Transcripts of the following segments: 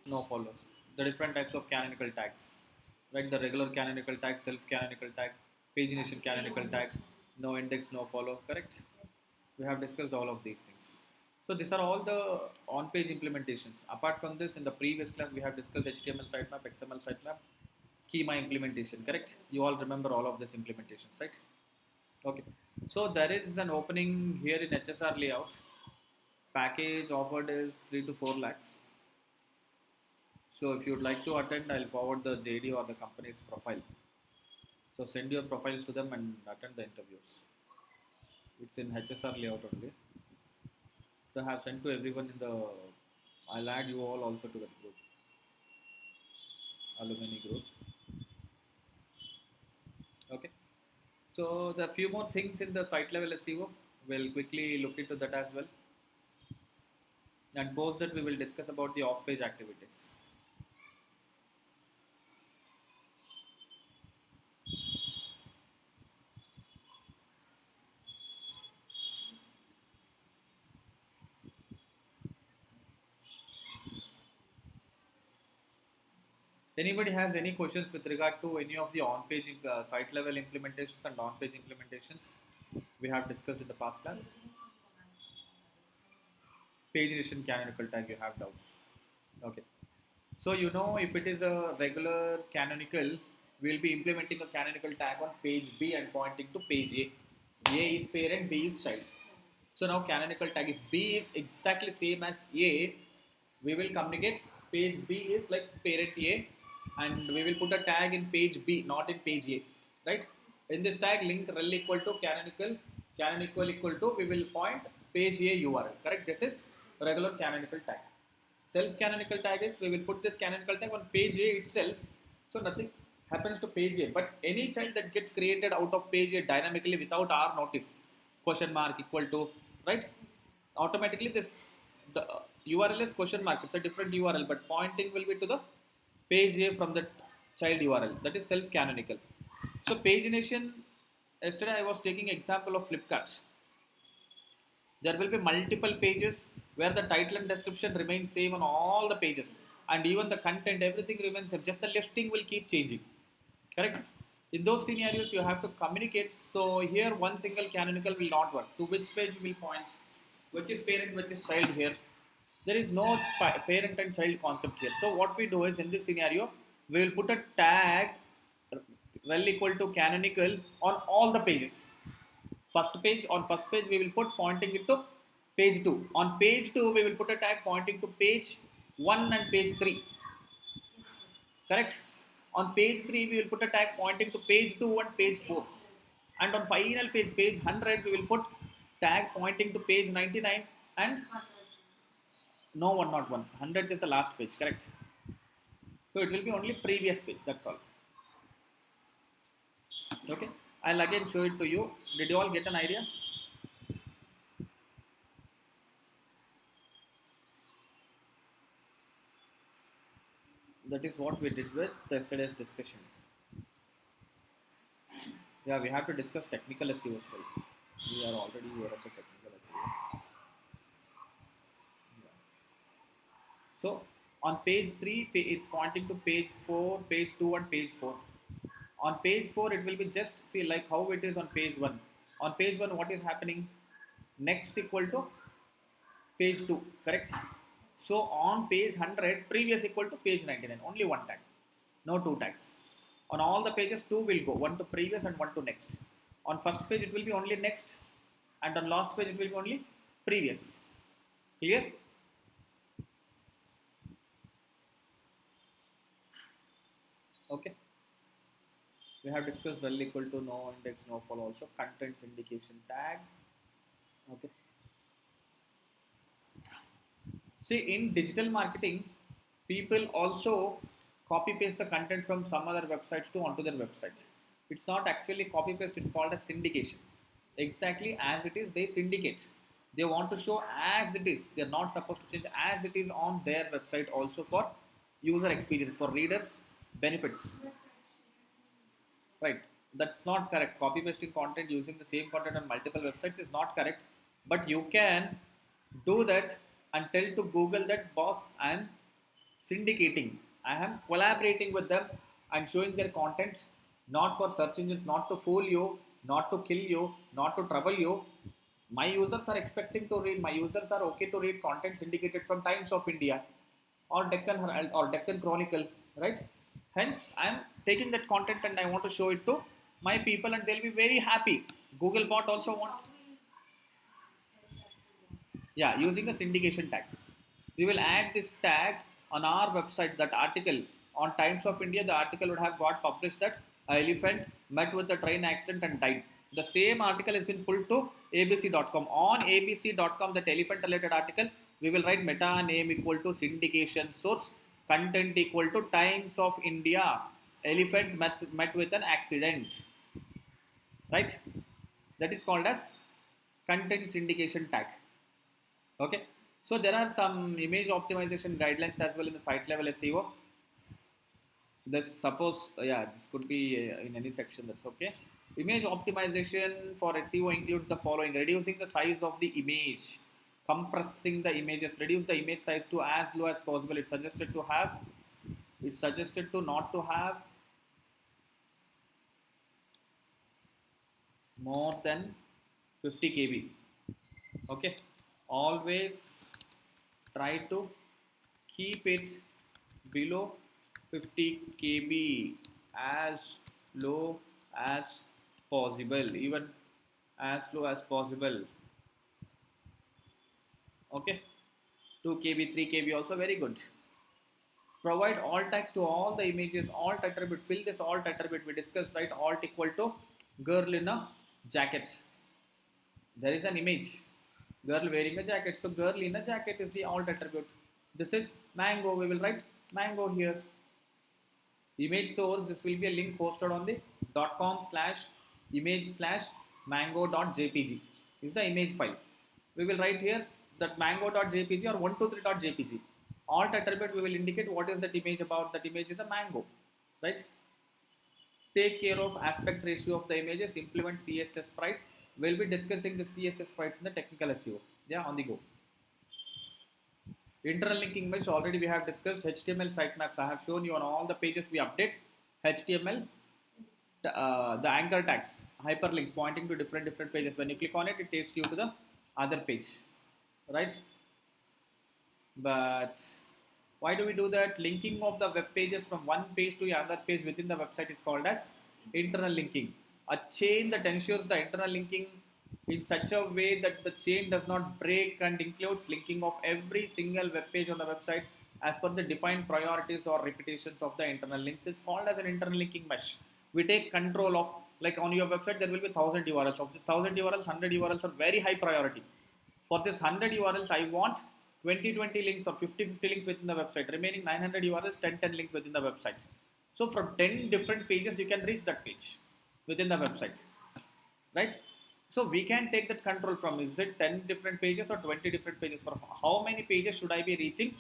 no follows. The different types of canonical tags, right? The regular canonical tag, self canonical tag, pagination canonical tag, no index, no follow, correct? We have discussed all of these things. So these are all the on-page implementations. Apart from this, in the previous class, we have discussed HTML sitemap, XML sitemap, schema implementation, correct? You all remember all of these implementations, right? Okay. So there is an opening here in HSR layout. Package offered is 3 to 4 lakhs. So if you'd like to attend, I'll forward the JD or the company's profile. So send your profiles to them and attend the interviews. It's in HSR layout only. So I have sent to everyone in the. I'll add you all also to that group, alumni group. Okay. So the few more things in the site level SEO. We'll quickly look into that as well. And post that we will discuss about the off-page activities. Anybody has any questions with regard to any of the on-page site level implementations and on-page implementations we have discussed in the past class? Pagination canonical tag you have doubts. Okay. So you know if it is a regular canonical, we'll be implementing a canonical tag on page B and pointing to page A. A is parent, B is child. So now canonical tag, if B is exactly same as A, we will communicate page B is like parent A and we will put a tag in page B, not in page A, right? In this tag link rel equal to canonical equal to, we will point page A URL, correct? This is regular canonical tag. Self canonical tag is we will put this canonical tag on page A itself, so nothing happens to page A, but any child that gets created out of page A dynamically without our notice, question mark equal to, right, automatically this the URL is question mark, it's a different URL, but pointing will be to the page A from the child URL, that is self canonical. So pagination, yesterday I was taking example of Flipkart. There will be multiple pages where the title and description remain same on all the pages, and even the content, everything remains same, just the listing will keep changing, correct? In those scenarios you have to communicate. So here one single canonical will not work. To which page you will point, which is parent, which is child? Here there is no parent and child concept here. So what we do is, in this scenario we will put a tag rel equal to canonical on all the pages. First page, on first page we will put pointing it to page 2. On page 2 we will put a tag pointing to page 1 and page 3, correct? On page 3 we will put a tag pointing to page 2 and page 4, and on final page, page 100, we will put tag pointing to page 99 and no one, not one, 100 is the last page, correct? So it will be only previous page, that's all. Okay, I'll again show it to you. Did you all get an idea? That is what we did with yesterday's discussion. Yeah, we have to discuss technical SEO still. We are already aware of the technical SEO. Yeah. So on page 3, it's pointing to page 4, page 2 and page 4. On page 4 it will be just, see, like how it is on page 1. On page 1 what is happening? Next equal to page 2, correct? So on page 100, previous equal to page 99, only one tag, no two tags. On all the pages 2 will go, one to previous and one to next. On first page it will be only next, and on last page it will be only previous. Clear? Okay. We have discussed well equal to no index, no follow, also contents indication tag. Okay. See, in digital marketing, people also copy paste the content from some other websites to onto their websites. It's not actually copy paste, it's called a syndication. Exactly as it is, they syndicate. They want to show as it is. They're not supposed to change, as it is on their website also, for user experience, for readers' benefits. Right? That's not correct. Copy pasting content using the same content on multiple websites is not correct. But you can do that and tell to Google that, boss, I'm syndicating. I am collaborating with them and showing their content, not for search engines, not to fool you, not to kill you, not to trouble you. My users are expecting to read, my users are okay to read content syndicated from Times of India or Deccan Herald or Deccan Chronicle, right? Hence I am taking that content and I want to show it to my people and they'll be very happy. Google bot also want, yeah, using a syndication tag. We will add this tag on our website. That article on Times of India, the article would have got published that a elephant met with a train accident and died. The same article has been pulled to abc.com. On abc.com, that elephant related article, we will write meta name equal to syndication source, content equal to Times of India, elephant met with an accident, right? That is called as content syndication tag. Okay, so there are some image optimization guidelines as well in the site level SEO. This suppose, yeah, this could be in any section, that's okay. Image optimization for SEO includes the following: reducing the size of the image, compressing the images, reduce the image size to as low as possible. It's suggested to not to have more than 50 kb. Okay, always try to keep it below 50 kb, as low as possible, even as low as possible. Okay, 2 kb, 3 kb also very good. Provide alt tags to all the images, alt attribute, fill this alt attribute we discussed, right? Alt equal to girl in a jacket. There is an image, girl wearing a jacket, so girl in a jacket is the alt attribute. This is mango, we will write mango here. Image source, this will be a link hosted on the .com/image/mango.jpg is the image file. We will write here that mango.jpg or 123.jpg. Alt attribute, we will indicate what is that image about. That image is a mango, right? Take care of aspect ratio of the images, implement CSS sprites. We'll be discussing the CSS sprites in the technical SEO. Yeah, on the go. Internal linking mesh, already we have discussed. HTML sitemaps, I have shown you on all the pages we update. HTML, the anchor tags, hyperlinks pointing to different pages. When you click on it, it takes you to the other page, right? But why do we do that? Linking of the web pages from one page to another page within the website is called as internal linking. A chain that ensures the internal linking in such a way that the chain does not break and includes linking of every single web page on the website as per the defined priorities or repetitions of the internal links is called as an internal linking mesh. We take control of, like on your website there will be 1000 URLs. Of this 1000 URLs, 100 URLs are very high priority. For this 100 URLs, I want 20 links or 50 links within the website. Remaining 900 URLs, 10 links within the website. So from 10 different pages, you can reach that page within the website, right? So we can take that control from, is it 10 different pages or 20 different pages? For how many pages should I be reaching?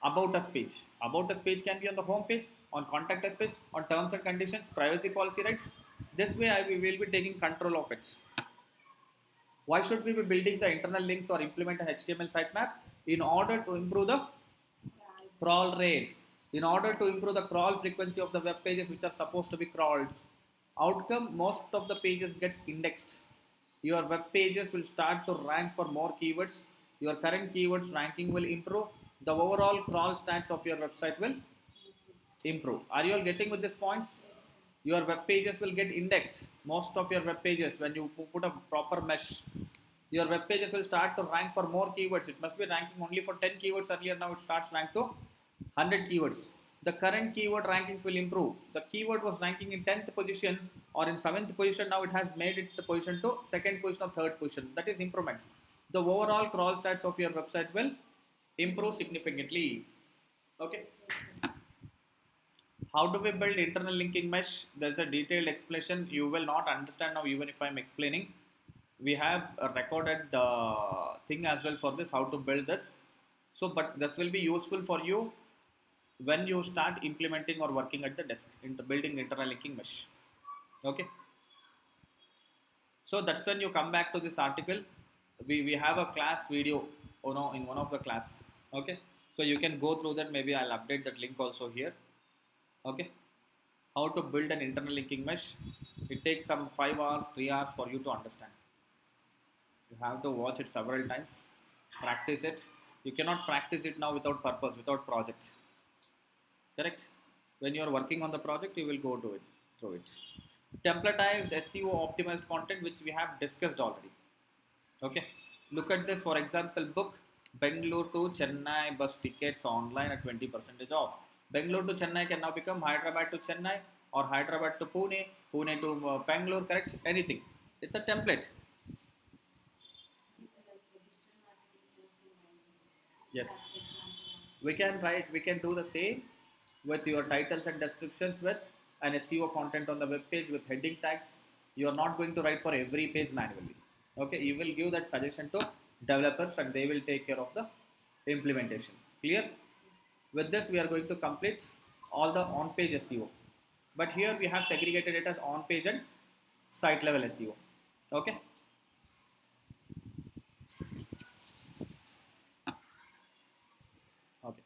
About us page. About us page can be on the home page, on contact us page, on terms and conditions, privacy policy rights. This way I will be taking control of it. Why should we be building the internal links or implement an HTML sitemap? In order to improve the crawl rate, in order to improve the crawl frequency of the web pages which are supposed to be crawled. Outcome, most of the pages gets indexed. Your web pages will start to rank for more keywords. Your current keywords ranking will improve. The overall crawl stats of your website will improve. Are you all getting with these points? Your web pages will get indexed. Most of your web pages, when you put a proper mesh, your web pages will start to rank for more keywords. It must be ranking only for 10 keywords earlier. Now it starts rank to 100 keywords. The current keyword rankings will improve. The keyword was ranking in 10th position or in 7th position. Now it has made it the position to 2nd position or 3rd position. That is improvement. The overall crawl stats of your website will improve significantly. Okay. How do we build internal linking mesh? There's a detailed explanation. You will not understand now even if I'm explaining. We have a recorded thing as well for this, how to build this. So, but this will be useful for you when you start implementing or working at the desk into building internal linking mesh. Okay. So that's when you come back to this article. We have a class video, in one of the class. Okay. So you can go through that. Maybe I'll update that link also here. Okay. How to build an internal linking mesh. It takes some 5 hours, 3 hours for you to understand. You have to watch it several times, practice it. You cannot practice it now without purpose, without project. Correct? When you are working on the project, you will go to it through it. Templatized SEO optimized content, which we have discussed already. Okay. Look at this. For example, book Bangalore to Chennai bus tickets online at 20% off. Bangalore to Chennai can now become Hyderabad to Chennai or Hyderabad to Pune, Pune to Bangalore. Correct? Anything. It's a template. Yes. We can do the same with your titles and descriptions with an SEO content on the web page with heading tags. You are not going to write for every page manually. Okay, you will give that suggestion to developers and they will take care of the implementation. Clear? With this, we are going to complete all the on-page SEO. But here we have segregated it as on-page and site level SEO. Okay. Okay.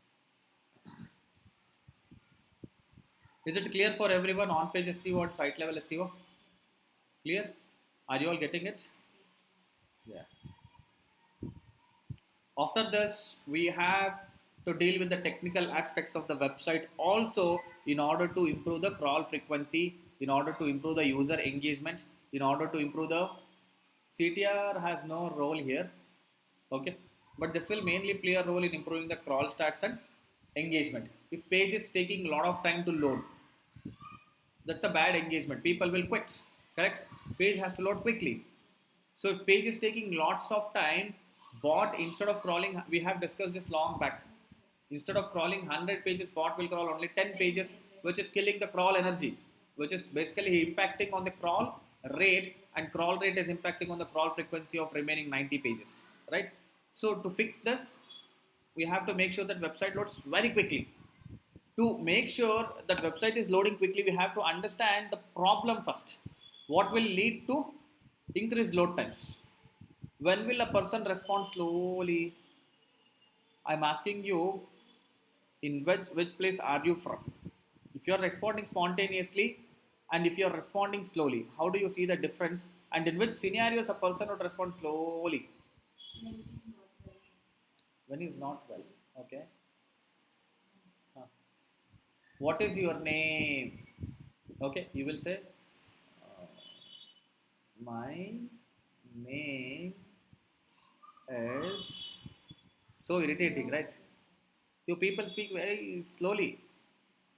Is it clear for everyone on-page SEO or site level SEO? Clear? Are you all getting it? Yeah. After this, we have to deal with the technical aspects of the website also in order to improve the crawl frequency, in order to improve the user engagement, in order to improve the CTR has no role here. Okay. But this will mainly play a role in improving the crawl stats and engagement. If page is taking a lot of time to load, that's a bad engagement. People will quit. Correct? Page has to load quickly. So if page is taking lots of time, bot instead of crawling, we have discussed this long back. Instead of crawling 100 pages, bot will crawl only 10 pages, which is killing the crawl energy, which is basically impacting on the crawl rate, and crawl rate is impacting on the crawl frequency of remaining 90 pages, right? So to fix this, we have to make sure that website loads very quickly. To make sure that website is loading quickly, we have to understand the problem first. What will lead to increased load times? When will a person respond slowly? I'm asking you, in which place are you from? If you are responding spontaneously and if you are responding slowly, how do you see the difference? And in which scenarios a person would respond slowly? When he's not well. Okay. Huh. What is your name? Okay, you will say, uh, my name is, so irritating, right? You people speak very slowly.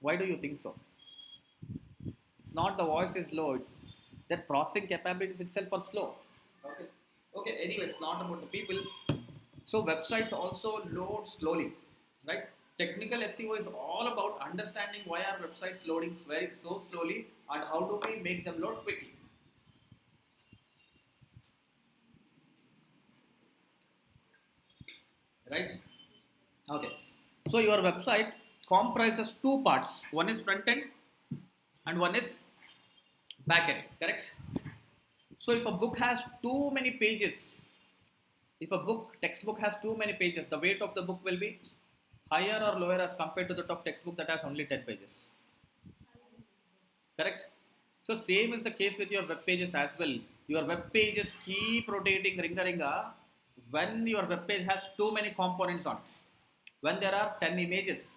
Why do you think so? It's not the voice is low, it's that processing capabilities itself are slow. Okay. Okay, anyways, not about the people. So websites also load slowly, right? Technical SEO is all about understanding why are websites loading very so slowly and how do we make them load quickly. Right? Okay. So your website comprises two parts. One is front end and one is back end. Correct? So if a book has too many pages, if a textbook has too many pages, the weight of the book will be higher or lower as compared to the top textbook that has only 10 pages. Correct? So same is the case with your web pages as well. Your web pages keep rotating ringa ringa when your web page has too many components on it. When there are 10 images,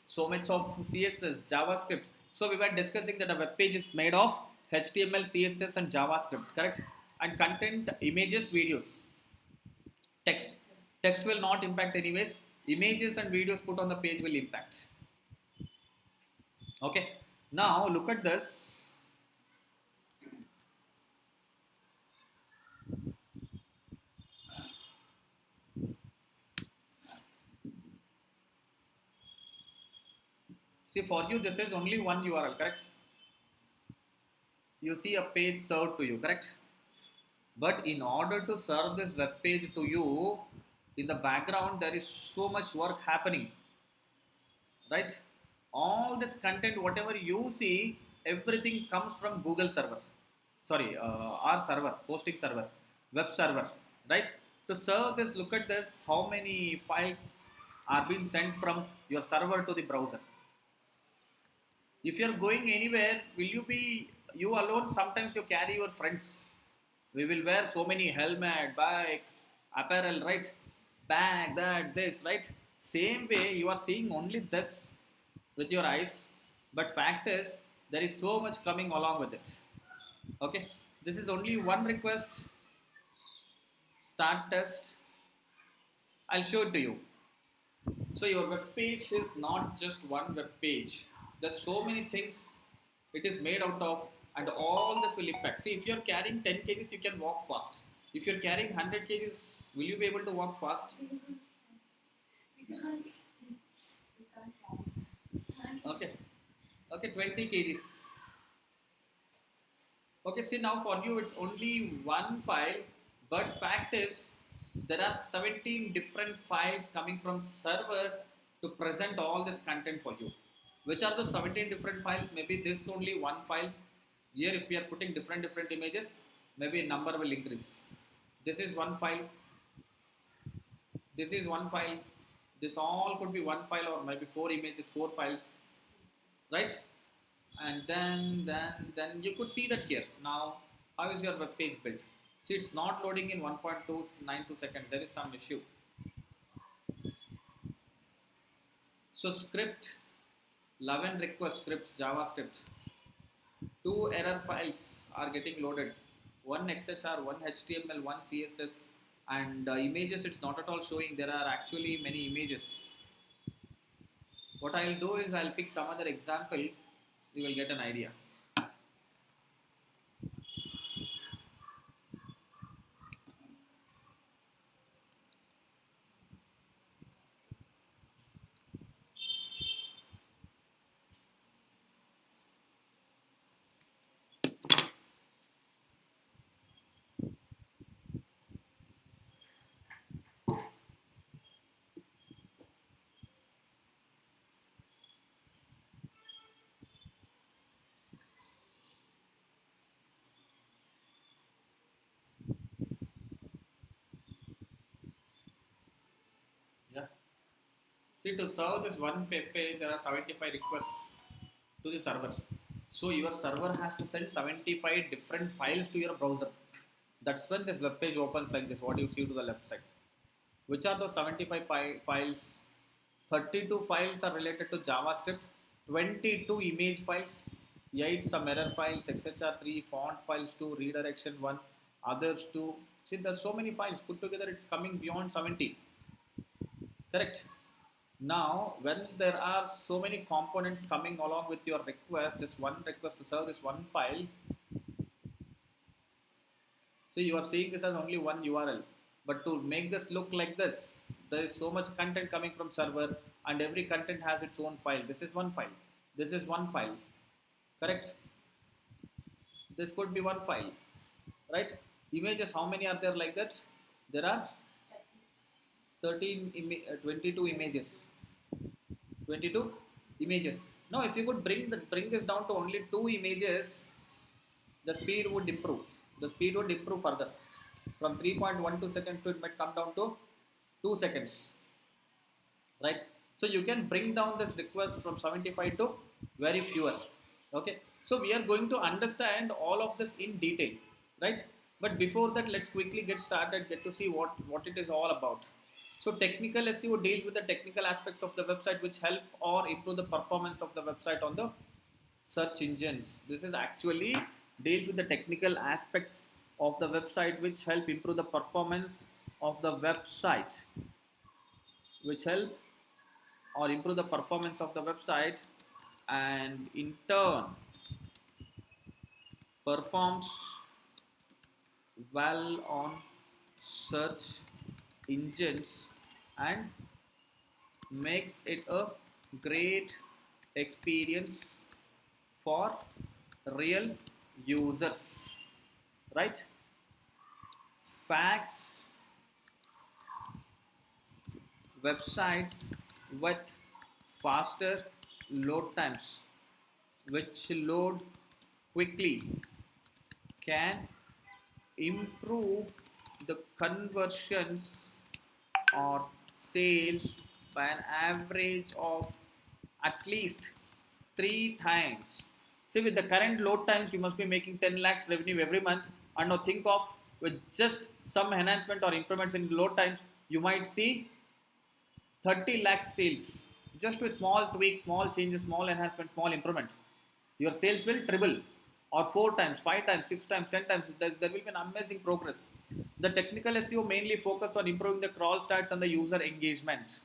so much of CSS, JavaScript. So we were discussing that a web page is made of HTML, CSS and JavaScript, correct? And content, images, videos, text. Text will not impact anyways. Images and videos put on the page will impact. Okay. Now look at this. See, for you this is only one URL, correct? You see a page served to you, correct? But in order to serve this web page to you, in the background there is so much work happening, right? All this content, whatever you see, everything comes from Google server. Sorry, our server, hosting server, web server, right? To serve this, look at this, how many files are being sent from your server to the browser. If you're going anywhere, will you be you alone? Sometimes you carry your friends. We will wear so many helmet, bike, apparel, right? Bag, that, this, right? Same way, you are seeing only this with your eyes, but fact is, there is so much coming along with it. Okay, this is only one request. Start test. I'll show it to you. So your web page is not just one web page. There's so many things it is made out of, and all this will impact. See, if you're carrying 10 kgs, you can walk fast. If you're carrying 100 kgs, will you be able to walk fast? Okay. Okay, 20 kgs. Okay, see now for you it's only one file, but fact is there are 17 different files coming from server to present all this content for you. Which are the 17 different files? Maybe this only one file. Here if we are putting different images, maybe number will increase. This is one file. This is one file. This all could be one file or maybe four images, four files, right? And then you could see that here. Now, how is your web page built? See, it's not loading in 1.292 seconds. There is some issue. So script, 11 request scripts, JavaScript. 2 error files are getting loaded. One XHR, one HTML, one CSS, and images. It's not at all showing. There are actually many images. What I'll do is I'll pick some other example. You will get an idea. Yeah. See, to serve this one page, there are 75 requests to the server. So your server has to send 75 different files to your browser. That's when this web page opens like this. What you see to the left side. Which are those 75 files? 32 files are related to JavaScript, 22 image files, 8 some error files, etc. 3 font files, 2 redirection 1, others 2. See, there's so many files put together. It's coming beyond 70. Correct. Now, when there are so many components coming along with your request, this one request to serve this one file, so you are seeing this as only one URL. But to make this look like this, there is so much content coming from server, and every content has its own file. This is one file. This is one file. Correct? This could be one file. Right? Images, how many are there like that? There are 22 images. 22 images. Now, if you could bring this down to only 2 images, the speed would improve. The speed would improve further. From 3.12 seconds to it might come down to 2 seconds. Right? So you can bring down this request from 75 to very fewer. Okay. So we are going to understand all of this in detail. Right? But before that, let's quickly get started, get to see what it is all about. So technical SEO deals with the technical aspects of the website which help or improve the performance of the website on the search engines. This is actually deals with the technical aspects of the website which help improve the performance of the website, which help or improve the performance of the website, and in turn performs well on search engines and makes it a great experience for real users, right? Facts: websites with faster load times, which load quickly, can improve the conversions or sales by an average of at least 3 times. See, with the current load times, you must be making 10 lakhs revenue every month. And now think of with just some enhancement or improvements in load times, you might see 30 lakh sales. Just with small tweaks, small changes, small enhancements, small improvements. Your sales will triple or 4 times, 5 times, 6 times, 10 times. There will be an amazing progress. The technical SEO mainly focus on improving the crawl stats and the user engagement.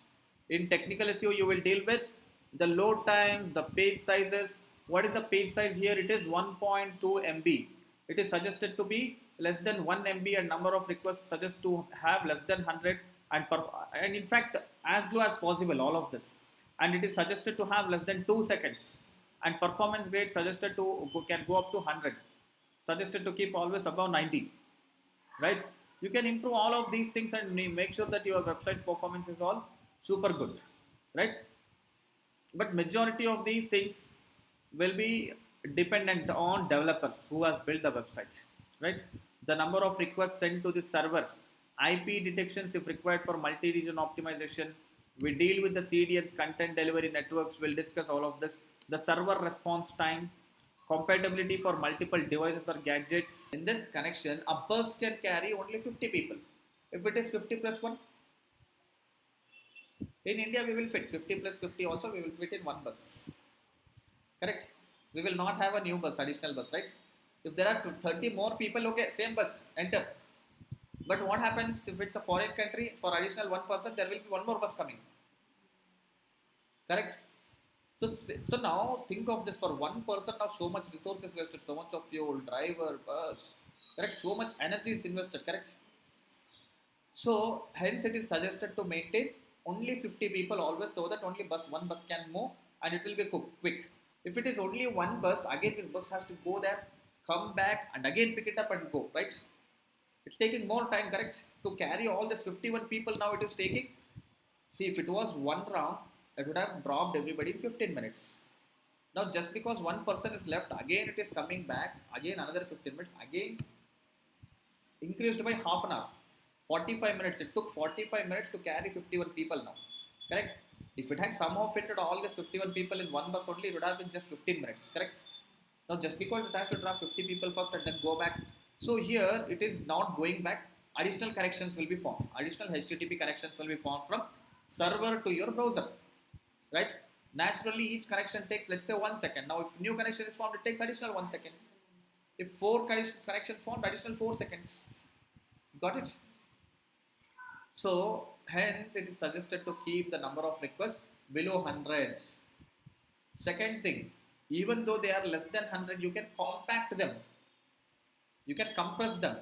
In technical SEO, you will deal with the load times, the page sizes. What is the page size here? It is 1.2 MB. It is suggested to be less than 1 MB and number of requests suggest to have less than 100 and in fact as low as possible all of this, and it is suggested to have less than 2 seconds, and performance grade suggested to can go up to 100, suggested to keep always above 90, right? You can improve all of these things and make sure that your website's performance is all super good, right? But majority of these things will be dependent on developers who has built the website, right? The number of requests sent to the server, IP detections if required for multi-region optimization. We deal with the CDNs, content delivery networks. We'll discuss all of this. The server response time, compatibility for multiple devices or gadgets. In this connection, a bus can carry only 50 people. If it is 50 plus 1, in India we will fit 50 plus 50 also, we will fit in one bus. Correct? We will not have a new bus, additional bus, right? If there are 30 more people, okay, same bus, enter. But what happens if it's a foreign country, for additional one person, there will be one more bus coming. Correct? So now think of this, for one person now so much resources wasted, so much of fuel, driver, bus, correct? So much energy is invested, correct? So hence it is suggested to maintain only 50 people always, so that only one bus can move and it will be quick. If it is only one bus, again this bus has to go there, come back and again pick it up and go, right? It's taking more time, correct? To carry all this 51 people now it is taking. See, if it was one round, it would have dropped everybody in 15 minutes. Now just because one person is left, again it is coming back, again another 15 minutes, again increased by half an hour. 45 minutes, it took 45 minutes to carry 51 people now, correct? If it had somehow fitted all these 51 people in one bus only, it would have been just 15 minutes, correct? Now just because it has to drop 50 people first and then go back, so here it is not going back, additional connections will be formed, additional HTTP connections will be formed from server to your browser, right? Naturally each connection takes, let's say, 1 second. Now if new connection is formed, it takes additional 1 second. If 4 connections formed, additional 4 seconds. Got it? So hence it is suggested to keep the number of requests below 100. Second thing, even though they are less than 100, you can compact them. You can compress them.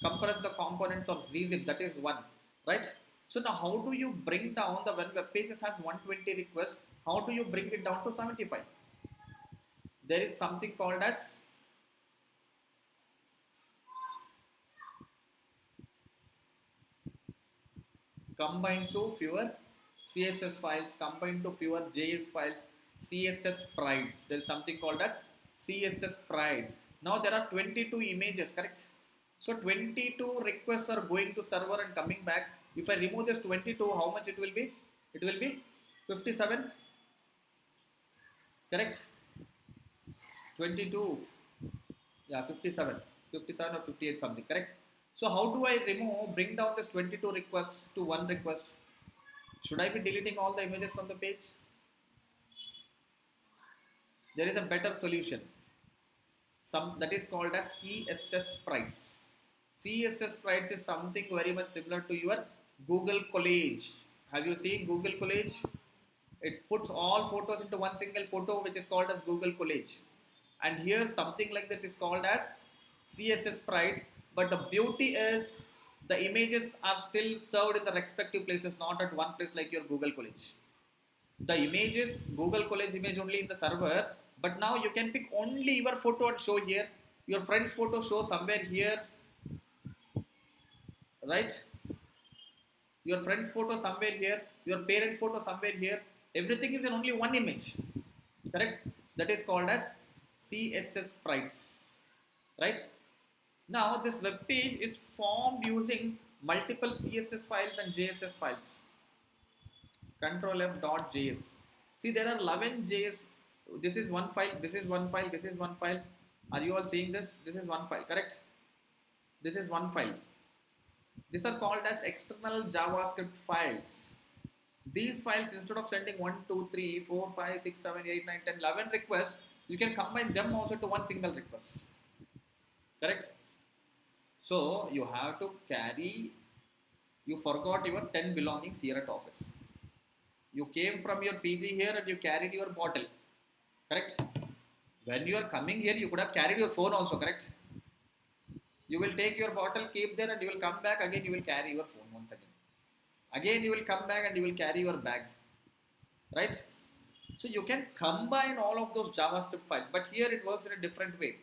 Compress the components or zip, that is one, right? So now how do you bring down the, when web pages has 120 requests, how do you bring it down to 75? There is something called as combine to fewer CSS files, combine to fewer JS files, CSS sprites. There is something called as CSS sprites. Now there are 22 images, correct? So 22 requests are going to server and coming back. If I remove this 22, how much it will be? It will be 57, correct? 22, yeah, 57 or 58 something, correct? So how do I bring down this 22 requests to one request? Should I be deleting all the images from the page? There is a better solution. That is called as CSS sprites. CSS sprites is something very much similar to your Google Collage. Have you seen Google Collage? It puts all photos into one single photo, which is called as Google Collage. And here something like that is called as CSS sprites. But the beauty is the images are still served in the respective places, not at one place like your Google Collage. The images, Google Collage image only in the server, but now you can pick only your photo and show here. Your friend's photo show somewhere here, right? Your friend's photo somewhere here, your parents' photo somewhere here. Everything is in only one image, correct? That is called as CSS sprites, right? Now this web page is formed using multiple CSS files and JSS files. Control F dot JS. See, there are 11 JS. This is one file, this is one file, this is one file. Are you all seeing this? This is one file, correct? This is one file. These are called as external JavaScript files. These files, instead of sending 1, 2, 3, 4, 5, 6, 7, 8, 9, 10, 11 requests, you can combine them also to one single request. Correct? So you have to carry, you forgot your 10 belongings here at office. You came from your PG here and you carried your bottle. Correct? When you are coming here, you could have carried your phone also, correct? You will take your bottle, keep there, and you will come back again, you will carry your phone once again. Again, you will come back and you will carry your bag. Right? So you can combine all of those JavaScript files, but here it works in a different way.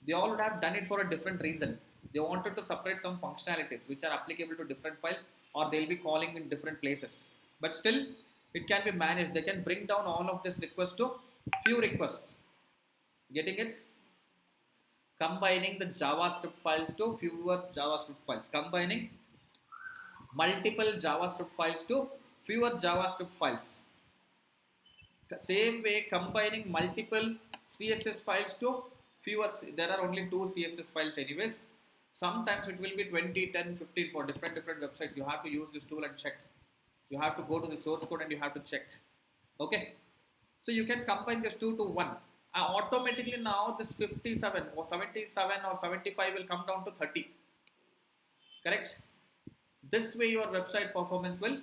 They all would have done it for a different reason. They wanted to separate some functionalities which are applicable to different files, or they'll be calling in different places. But still, it can be managed. They can bring down all of this request to few requests. Getting it? Combining the JavaScript files to fewer JavaScript files. Combining multiple JavaScript files to fewer JavaScript files. Same way, combining multiple CSS files to fewer. There are only 2 CSS files anyways. Sometimes it will be 20, 10, 15 for different websites. You have to use this tool and check. You have to go to the source code and you have to check. Okay. So you can combine this 2 to 1. Automatically now this 57 or 77 or 75 will come down to 30. Correct? This way your website performance will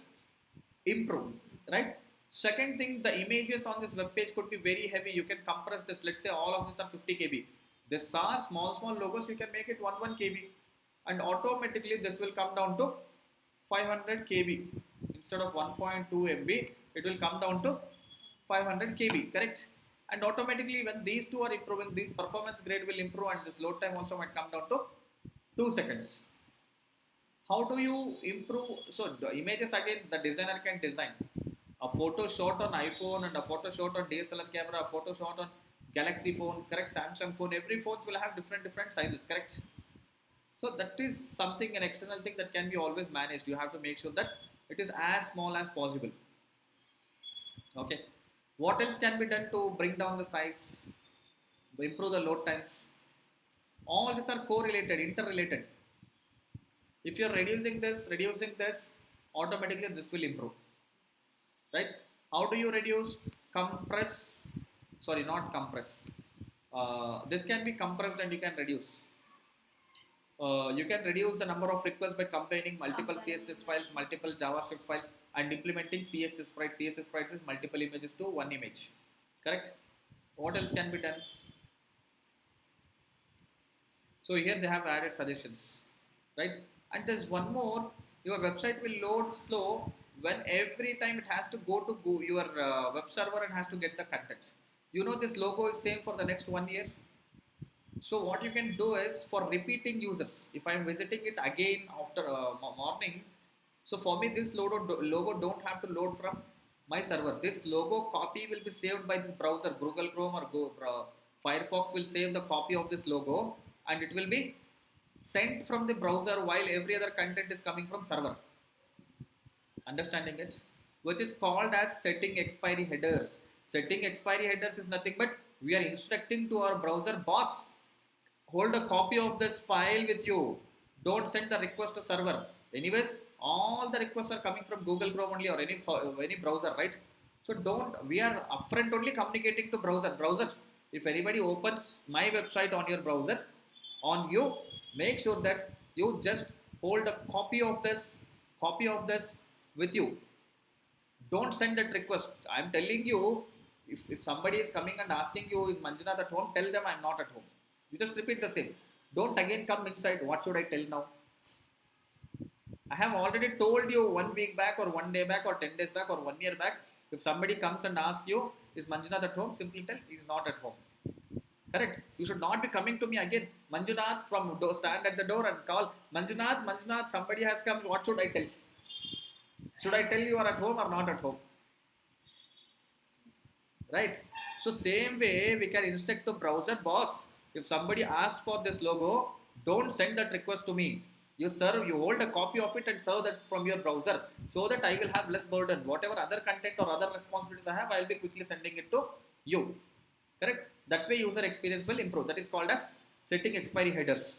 improve. Right? Second thing, the images on this web page could be very heavy. You can compress this. Let's say all of these are 50 KB. These are small logos. You can make it 1 KB, and automatically this will come down to 500 KB. Instead of 1.2 MB, it will come down to 500 KB. Correct? And automatically when these two are improving, this performance grade will improve, and this load time also might come down to 2 seconds. How do you improve? So the images, again, the designer can design. A photo shot on iPhone and a photo shot on DSLR camera, a photo shot on Galaxy phone, correct? Samsung phone, every phones will have different sizes, correct? So that is something, an external thing that can be always managed. You have to make sure that it is as small as possible. Okay. What else can be done to bring down the size, improve the load times? All these are correlated, interrelated. If you are reducing this, automatically this will improve. Right? How do you reduce? Compress. Sorry, not compress. This can be compressed and you can reduce. You can reduce the number of requests by combining multiple CSS files, multiple JavaScript files, and implementing CSS sprites. CSS sprites is multiple images to one image. Correct? What else can be done? So here they have added suggestions. Right? And there's one more. Your website will load slow when every time it has to go to your web server and has to get the content. You know this logo is same for the next 1 year. So what you can do is, for repeating users, if I am visiting it again after morning, so for me this logo don't have to load from my server. This logo copy will be saved by this browser, Google Chrome or Firefox will save the copy of this logo, and it will be sent from the browser while every other content is coming from server. Understanding it? Which is called as setting expiry headers. Setting expiry headers is nothing but we are instructing to our browser, boss, hold a copy of this file with you. Don't send the request to server. Anyways, all the requests are coming from Google Chrome only, or any browser, right? So we are upfront only communicating to browser. If anybody opens my website on your browser, on you, make sure that you just hold a copy of this with you. Don't send that request. I am telling you, if somebody is coming and asking you, is Manjunath at home? Tell them I am not at home. You just repeat the same. Don't again come inside. What should I tell now? I have already told you 1 week back or 1 day back or 10 days back or 1 year back. If somebody comes and asks you, is Manjunath at home? Simply tell he is not at home. Correct? You should not be coming to me again. Manjunath, stand at the door and call, Manjunath, somebody has come. What should I tell? Should I tell you are at home or not at home? Right? So same way we can instruct the browser, boss, if somebody asks for this logo, Don't send that request to me. You hold a copy of it and serve that from your browser so that I will have less burden. Whatever other content or other responsibilities I have, I will be quickly sending it to you. Correct? That way user experience will improve. That is called as setting expiry headers.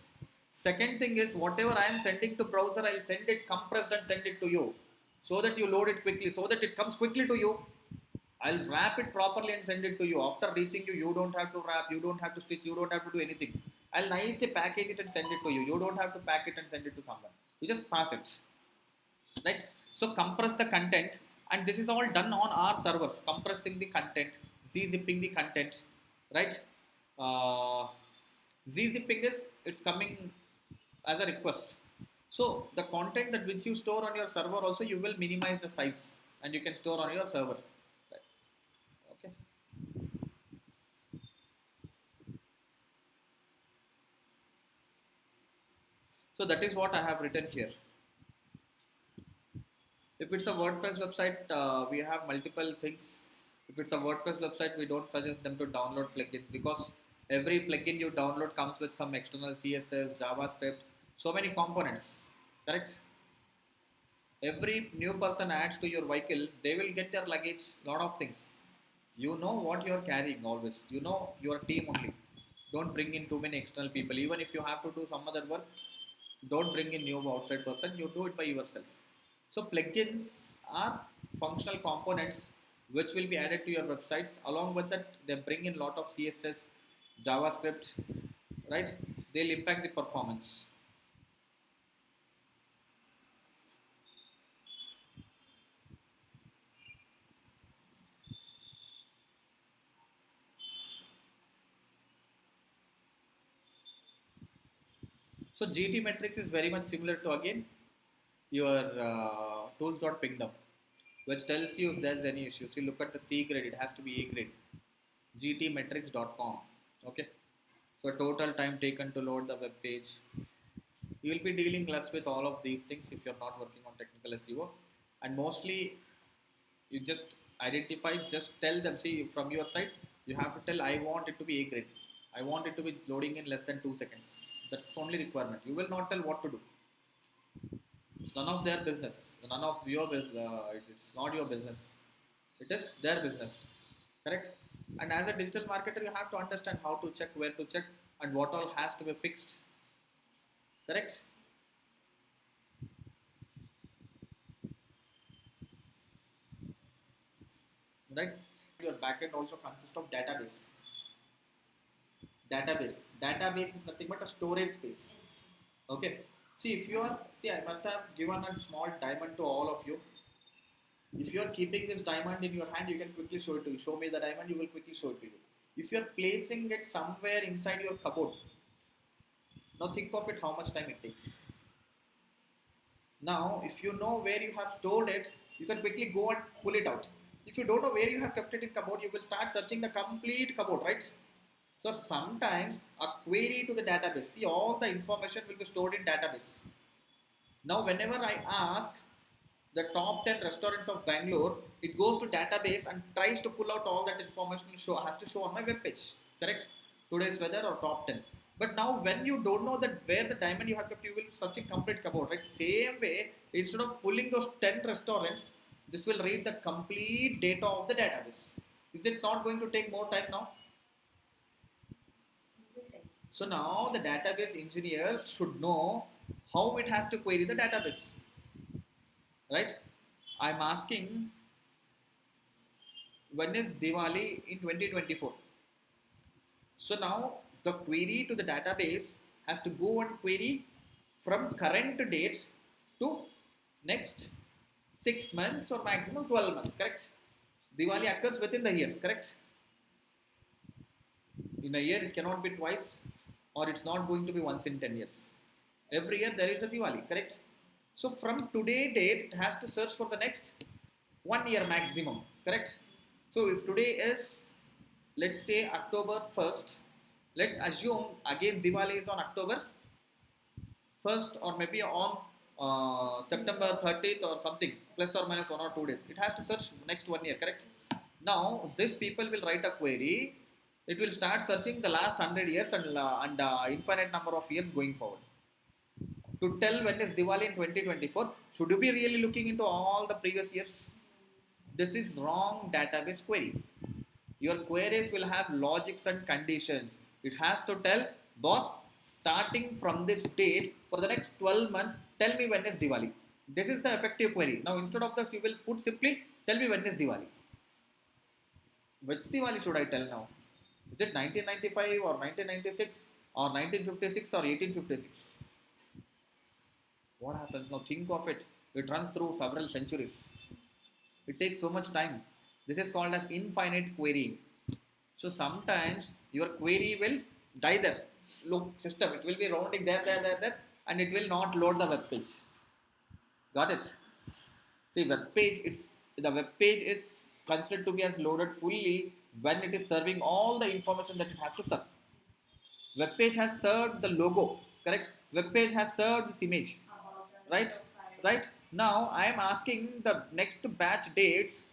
Second thing is whatever I am sending to browser, I will send it compressed and send it to you so that you load it quickly, so that it comes quickly to you. I'll wrap it properly and send it to you. After reaching you, you don't have to wrap, you don't have to stitch, you don't have to do anything. I'll nicely package it and send it to you. You don't have to pack it and send it to someone. You just pass it. Right? So compress the content, and this is all done on our servers, compressing the content, z-zipping the content, right? Uh, z-zipping is, it's coming as a request. So the content that which you store on your server also, you will minimize the size and you can store on your server. Right. Okay. So that is what I have written here. If it's a WordPress website, we have multiple things. If it's a WordPress website, we don't suggest them to download plugins because every plugin you download comes with some external CSS, JavaScript, so many components. Correct? Every new person adds to your vehicle, they will get their luggage, lot of things. You know what you are carrying always. You know your team only. Don't bring in too many external people. Even if you have to do some other work, don't bring in new outside person. You do it by yourself. So plugins are functional components which will be added to your websites. Along with that, they bring in lot of CSS, JavaScript, right? They'll impact the performance. So GT metrics is very much similar to again your tools.pingdom, which tells you if there's any issues. You look at the C grade, it has to be A grade. gtmetrics.com. Okay. So total time taken to load the web page. You will be dealing less with all of these things if you're not working on technical SEO. And mostly you just identify, just tell them, see from your side, you have to tell I want it to be A grade. I want it to be loading in less than 2 seconds. That's the only requirement. You will not tell what to do. It's none of their business. None of your business. It's not your business. It is their business. Correct? And as a digital marketer, you have to understand how to check, where to check, and what all has to be fixed. Correct? Right? Your backend also consists of database. Database is nothing but a storage space. Okay. See, if you are, see, I must have given a small diamond to all of you. If you are keeping this diamond in your hand, you can quickly show it to you. Show me the diamond, you will quickly show it to you. If you are placing it somewhere inside your cupboard, now think of it how much time it takes. Now, if you know where you have stored it, you can quickly go and pull it out. If you don't know where you have kept it in cupboard, you will start searching the complete cupboard, right? So sometimes a query to the database, see all the information will be stored in database. Now, whenever I ask the top 10 restaurants of Bangalore, it goes to database and tries to pull out all that information and has to show on my web page. Correct? Today's weather or top 10. But now when you don't know that where the diamond you have kept, you will search a complete cupboard, right? Same way, instead of pulling those 10 restaurants, this will read the complete data of the database. Is it not going to take more time now? So now the database engineers should know how it has to query the database. Right? I'm asking when is Diwali in 2024? So now the query to the database has to go and query from current date to next 6 months or maximum 12 months, correct? Diwali occurs within the year, correct? In a year it cannot be twice or it's not going to be once in 10 years. Every year there is a Diwali, correct? So from today date, it has to search for the next 1 year maximum, correct? So if today is, let's say October 1st, let's assume again Diwali is on October 1st or maybe on September 30th or something, plus or minus 1 or 2 days. It has to search next 1 year, correct? Now, these people will write a query It will start searching the last 100 years and infinite number of years going forward. To tell when is Diwali in 2024, should you be really looking into all the previous years? This is wrong database query. Your queries will have logics and conditions. It has to tell, boss, starting from this date for the next 12 months, tell me when is Diwali. This is the effective query. Now, instead of this, you will put simply, tell me when is Diwali. Which Diwali should I tell now? Is it 1995 or 1996 or 1956 or 1856? What happens now? Think of it. It runs through several centuries. It takes so much time. This is called as infinite querying. So sometimes your query will die there. Look, system, it will be rounding there, and it will not load the web page. Got it? See, the web page is considered to be as loaded fully when it is serving all the information that it has to serve. Web page has served the logo, correct? Web page has served this image, right? Right? Now I am asking the next batch dates.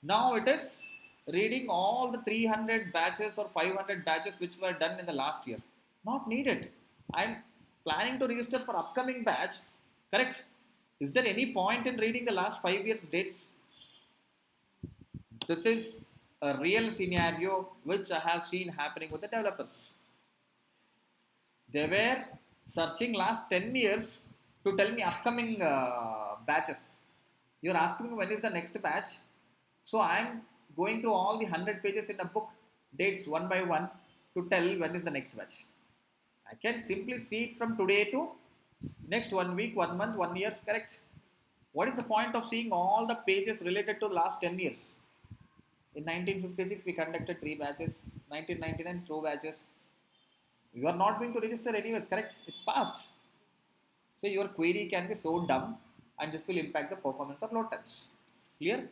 Now it is reading all the 300 batches or 500 batches which were done in the last year. Not needed. I am planning to register for upcoming batch, correct? Is there any point in reading the last 5 years dates? This is a real scenario which I have seen happening with the developers. They were searching last 10 years to tell me upcoming batches. You're asking me when is the next batch. So I'm going through all the 100 pages in a book, dates one by one to tell when is the next batch. I can simply see it from today to next 1 week, 1 month, 1 year, correct? What is the point of seeing all the pages related to the last 10 years? In 1956, we conducted 3 batches, 1999, 2 batches. You are not going to register anyways, correct? It's past. So your query can be so dumb and this will impact the performance of load times. Clear?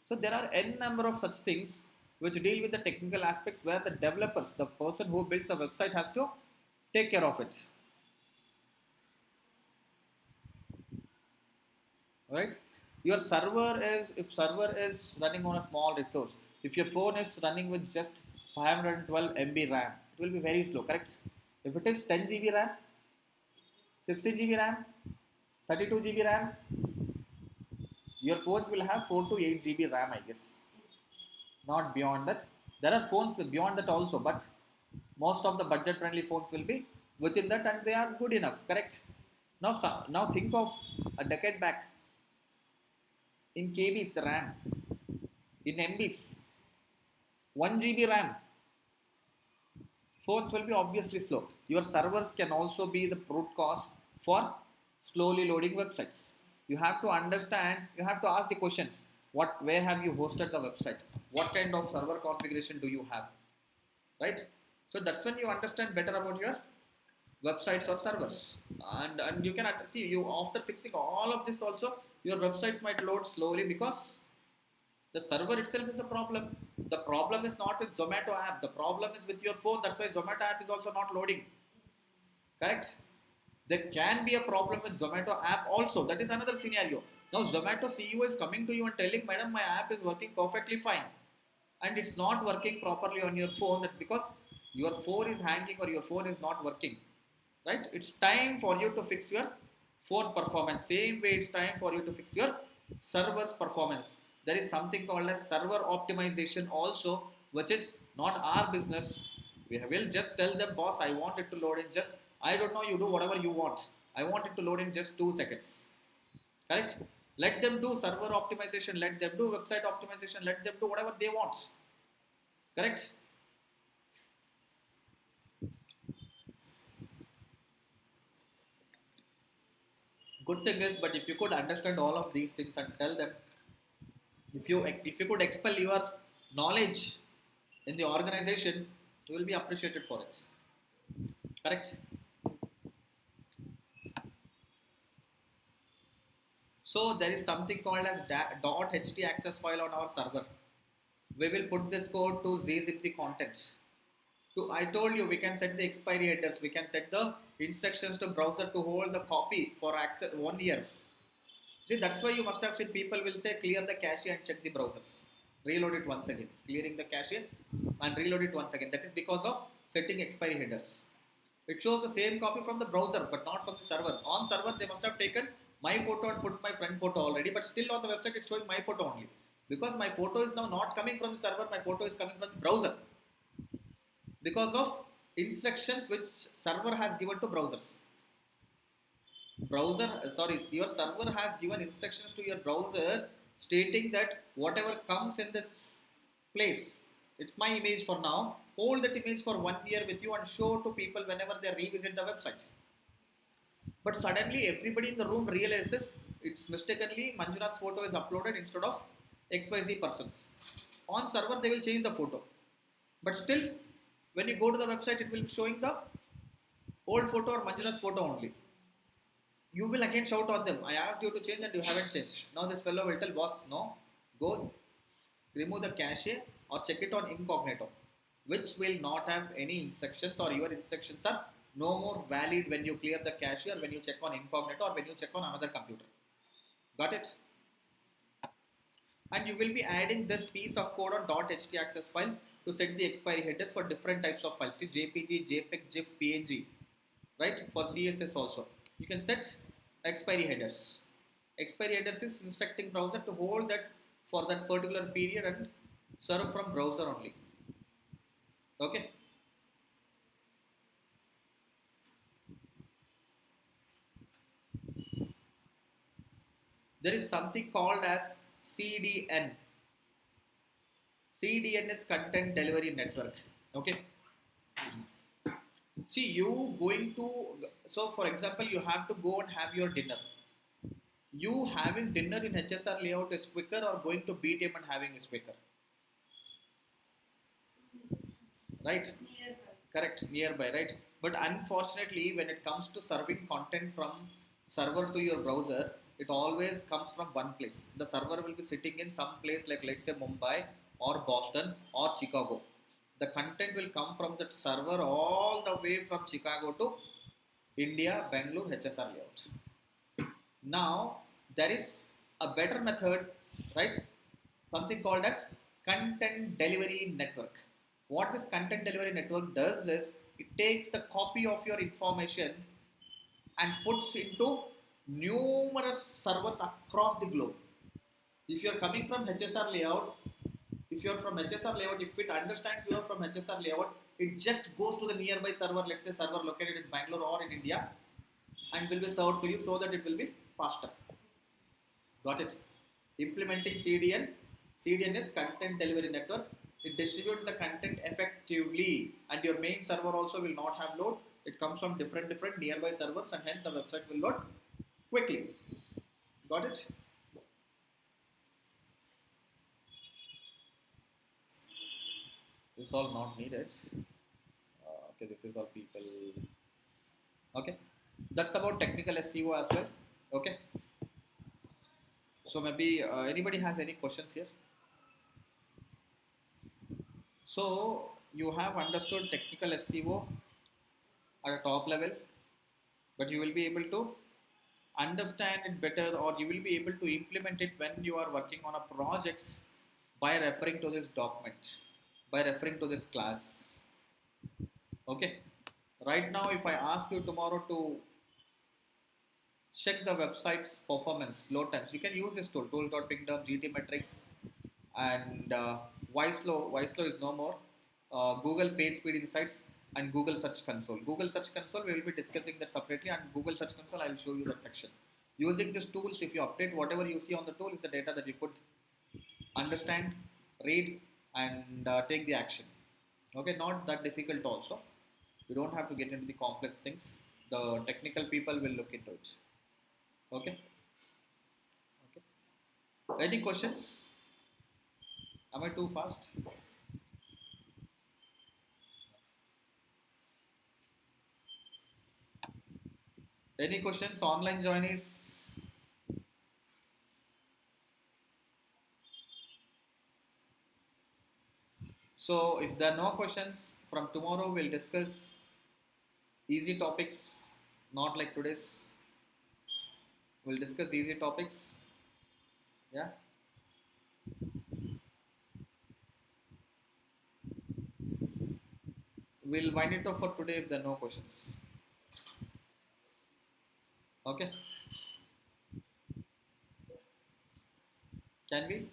So there are n number of such things which deal with the technical aspects where the developers, the person who builds the website has to take care of it. Right? Your server is, if server is running on a small resource, if your phone is running with just 512 MB RAM, it will be very slow, correct? If it is 10 GB RAM, 16 GB RAM, 32 GB RAM, your phones will have 4 to 8 GB RAM, I guess. Not beyond that. There are phones with beyond that also, but most of the budget friendly phones will be within that and they are good enough, correct? Now think of a decade back. In KBs the RAM, in MBs, 1 GB RAM. Phones will be obviously slow. Your servers can also be the root cause for slowly loading websites. You have to understand, you have to ask the questions. Where have you hosted the website? What kind of server configuration do you have? Right? So that's when you understand better about your websites or servers. And you can see, you after fixing all of this also, your websites might load slowly because the server itself is a problem. The problem is not with Zomato app. The problem is with your phone. That's why Zomato app is also not loading. Correct? There can be a problem with Zomato app also. That is another scenario. Now Zomato CEO is coming to you and telling, madam, my app is working perfectly fine. And it's not working properly on your phone. That's because your phone is hanging or your phone is not working. Right? It's time for you to fix your phone performance. Same way it's time for you to fix your server's performance. There is something called as server optimization also, which is not our business. We will just tell them, boss, I want it to load in just, I don't know, you do whatever you want. I want it to load in just 2 seconds. Correct? Let them do server optimization, let them do website optimization, let them do whatever they want. Correct? Good thing is, but if you could understand all of these things and tell them, if you could expel your knowledge in the organization, you will be appreciated for it. Correct? So there is something called as .ht access file on our server. We will put this code to zip the content. So I told you we can set the expiry headers, we can set the instructions to browser to hold the copy for access 1 year. See, that's why you must have seen people will say clear the cache and check the browsers. Reload it once again. Clearing the cache, and reload it once again. That is because of setting expiry headers. It shows the same copy from the browser but not from the server. On server they must have taken my photo and put my friend photo already, but still on the website it's showing my photo only. Because my photo is now not coming from the server, my photo is coming from the browser. Because of instructions which server has given to browsers. Your server has given instructions to your browser stating that whatever comes in this place, it's my image for now, hold that image for 1 year with you and show to people whenever they revisit the website. But suddenly everybody in the room realizes it's mistakenly Manjunath's photo is uploaded instead of XYZ persons. On server they will change the photo, but still when you go to the website it will be showing the old photo or Manjunath's photo only. You will again shout on them, I asked you to change and you haven't changed. Now this fellow will tell boss, no, go remove the cache or check it on incognito, which will not have any instructions, or your instructions are no more valid when you clear the cache or when you check on incognito or when you check on another computer. Got it? And you will be adding this piece of code on .htaccess file to set the expiry headers for different types of files. See, JPG, JPEG, GIF, PNG, right? For CSS also. You can set expiry headers. Expiry headers is instructing browser to hold that for that particular period and serve from browser only. Okay. There is something called as CDN. CDN is Content Delivery Network. Okay. See, you going to, so for example, you have to go and have your dinner. You having dinner in HSR layout is quicker, or going to BTM and having is quicker? Right? Nearby. Correct, nearby, right? But unfortunately, when it comes to serving content from server to your browser, it always comes from one place. The server will be sitting in some place like, let's say, Mumbai or Boston or Chicago. The content will come from that server all the way from Chicago to India, Bangalore, HSR layout. Now, there is a better method, right? Something called as content delivery network. What this content delivery network does is it takes the copy of your information and puts into numerous servers across the globe. If you're coming from HSR layout, if it understands you are from HSR layout, it just goes to the nearby server, let's say server located in Bangalore or in India, and will be served to you so that it will be faster. Got it? Implementing CDN. CDN is Content Delivery Network. It distributes the content effectively, and your main server also will not have load. It comes from different nearby servers, and hence the website will load quickly. Got it? This is all not needed. Okay, this is all people. Okay, that's about technical SEO as well. Okay, so maybe anybody has any questions here? So you have understood technical SEO at a top level, but you will be able to understand it better, or you will be able to implement it when you are working on a projects by referring to this document, by referring to this class. Okay, right now if I ask you tomorrow to check the website's performance, load times, you can use this tool.pingdom, GTmetrix, and Wislow is no more. Google Page Speed Insights and Google Search Console. Google Search Console, we will be discussing that separately, and Google Search Console, I will show you that section. Using these tools, if you update whatever you see on the tool is the data that you could understand, read, and take the action. Okay, not that difficult also. You don't have to get into the complex things. The technical people will look into it. Okay. Okay. Any questions? Am I too fast? Any questions? Online joinees? So if there are no questions, from tomorrow we'll discuss easy topics, not like today's. We'll discuss easy topics. Yeah. We'll wind it up for today if there are no questions. Okay, can we?